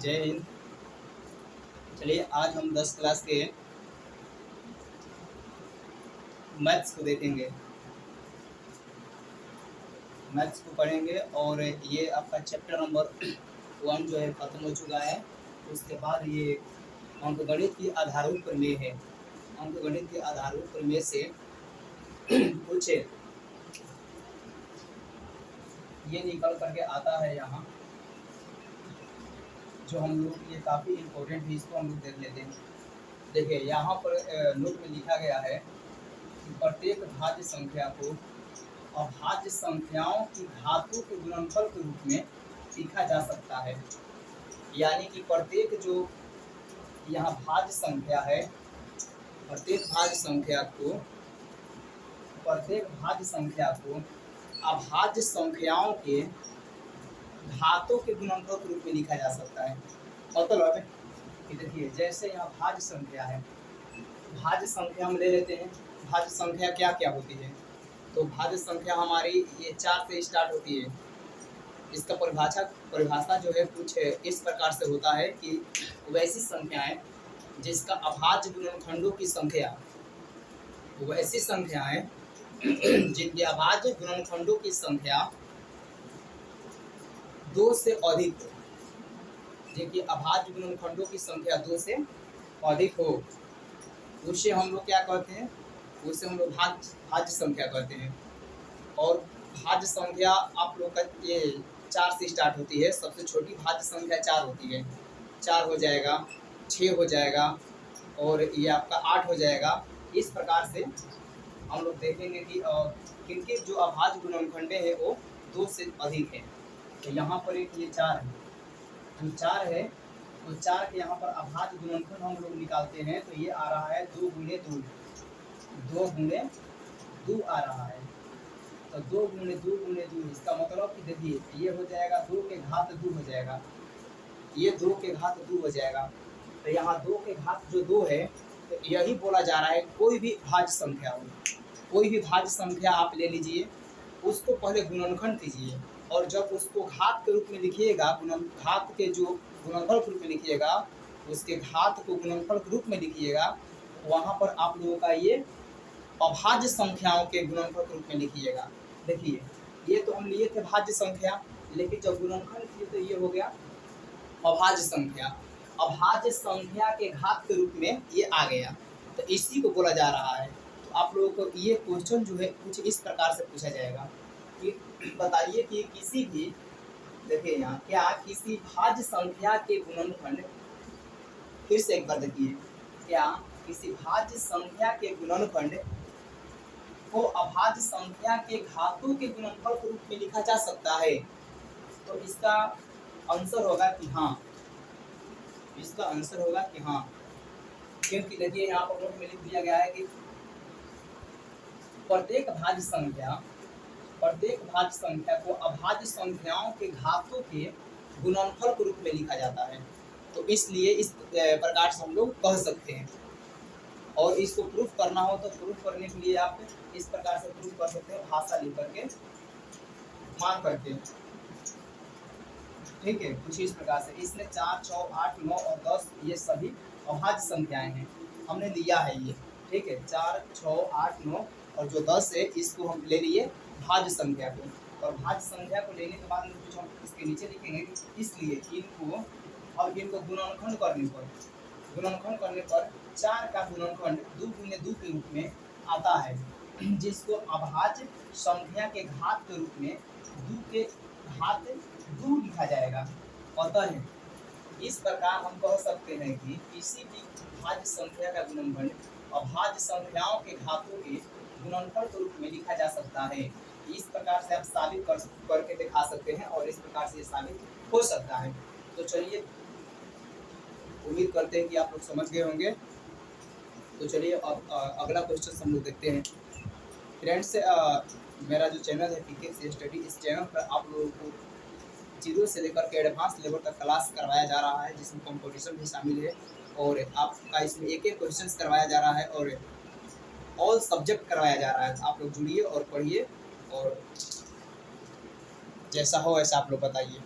जय हिंद। चलिए आज हम 10 क्लास के मैथ्स को देखेंगे, मैथ्स को पढ़ेंगे और ये आपका चैप्टर नंबर 1 जो है ख़त्म हो चुका है। उसके बाद ये अंकगणित की आधारभूत प्रमेय है। अंकगणित के आधारभूत प्रमेय से कुछ ये निकल करके आता है यहाँ, जो हम लोग ये काफ़ी इम्पोर्टेंट है, इसको हम लोग देख लेते हैं। देखिए यहाँ पर नोट में लिखा गया है कि प्रत्येक भाज्य संख्या को अभाज्य संख्याओं की घातों के गुणनफल के रूप में लिखा जा सकता है। यानी कि प्रत्येक जो यहाँ भाज्य संख्या है, प्रत्येक भाज्य संख्या को अभाज्य संख्याओं के घातों के गुणनफल के रूप में लिखा जा सकता है। मतलब कि देखिए जैसे यहाँ भाज्य संख्या है, भाज्य संख्या हम ले लेते हैं। भाज्य संख्या क्या क्या होती है? तो भाज्य संख्या हमारी ये 4 से स्टार्ट होती है। इसका परिभाषा जो है कुछ इस प्रकार से होता है कि वैसी संख्याएं जिसका अभाज्य गुणनखंडों की संख्या, वैसी संख्याएं जिनके अभाज्य गुणनखंडों की संख्या 2 से अधिक हो, जिनकी अभाज्य गुणनखंडों की संख्या 2 से अधिक हो, उसे हम लोग क्या कहते हैं? उसे हम लोग भाज्य संख्या कहते हैं। और भाज्य संख्या आप लोग का ये 4 से स्टार्ट होती है। सबसे छोटी भाज्य संख्या 4 होती है। 4 हो जाएगा, 6 हो जाएगा और ये आपका 8 हो जाएगा। इस प्रकार से हम लोग देखेंगे कि किनके जो अभाज्य गुणनखंडे हैं वो 2 से अधिक है। तो यहाँ पर एक ये 4 है, जो 4 है तो 4 के यहाँ पर अभाज्य गुणनखंड हम लोग निकालते हैं तो ये आ रहा है 2 गुणे 2, 2 गुणे 2 आ रहा है। तो 2 गुणे 2 गुणे 2, इसका मतलब कि देखिए ये हो जाएगा 2 के घात 2 हो जाएगा, ये 2 के घात 2 हो जाएगा। तो यहाँ 2 के घात जो 2 है, तो यही बोला जा रहा है कोई भी भाज्य संख्या हो, कोई भी भाज्य संख्या आप ले लीजिए, उसको पहले गुणनखंड कीजिए और जब उसको घात के रूप में लिखिएगा, घात के जो गुणनफल के रूप में लिखिएगा, उसके घात को गुणनफल के रूप में लिखिएगा, वहाँ पर आप लोगों का ये अभाज्य संख्याओं के गुणनफल के रूप में लिखिएगा। देखिए ये तो हम लिए थे भाज्य संख्या, लेकिन जब गुणनखंड किए तो ये हो गया अभाज्य संख्या। अभाज्य संख्या के घात के रूप में ये आ गया, तो इसी को बोला जा रहा है। तो आप लोगों को ये क्वेश्चन जो है कुछ इस प्रकार से पूछा जाएगा कि बताइए कि किसी भी, देखिए यहाँ क्या किसी भाज्य संख्या के गुणनखंड, फिर से एक बार देखिए, क्या किसी भाज्य संख्या के गुणनखंड को अभाज्य संख्या के घातों के गुणनफल के रूप में लिखा जा सकता है? तो इसका आंसर होगा कि हाँ, इसका आंसर होगा कि हाँ, क्योंकि देखिए यहाँ पर नोट में लिख दिया गया है कि प्रत्येक भाज्य संख्या को अभाज्य संख्याओं के घातों के गुणनफल के रूप में लिखा जाता है। तो इसलिए इस प्रकार से हम लोग कह सकते हैं। और इसको प्रूफ करना हो तो प्रूफ करने के लिए आप इस प्रकार से प्रूफ कर सकते हैं, भाषा लिख करके, मान करके, ठीक है। कुछ इस प्रकार से इसमें 4, 6, 8, 9 और 10 ये सभी अभाज्य संख्याएं हैं, हमने लिया है ये, ठीक है। 4, 6, 8, 9 और जो 10 है, इसको हम ले लिए भाज्य संख्या को। और भाज्य संख्या को लेने के बाद में कुछ हम इसके नीचे लिखेंगे, इसलिए इनको अब इनको गुणनखंड करने पर 4 का गुणनखंड 2 गुणे 2 के रूप में आता है, जिसको अभाज्य संख्या के घात के रूप में 2 के घात 2 लिखा जाएगा। अतः इस प्रकार हम कह सकते हैं कि किसी भी भाज्य संख्या का गुणनखंड अभाज्य संख्याओं के घातों के गुणनफल के रूप में लिखा जा सकता है। इस प्रकार से आप साबित करके दिखा सकते हैं और इस प्रकार से ये साबित हो सकता है। तो चलिए, उम्मीद करते हैं कि आप लोग समझ गए होंगे। तो चलिए अब अगला क्वेश्चन हम लोग देखते हैं। फ्रेंड्स, मेरा जो चैनल है पीके स्टडी, इस चैनल पर आप लोगों को 0 से लेकर के एडवांस लेवल तक क्लास करवाया जा रहा है, जिसमें कंपटीशन भी शामिल है और आपका इसमें एक क्वेश्चन करवाया जा रहा है और ऑल सब्जेक्ट करवाया जा रहा है। आप लोग जुड़िए और पढ़िए और जैसा हो वैसा आप लोग बताइए।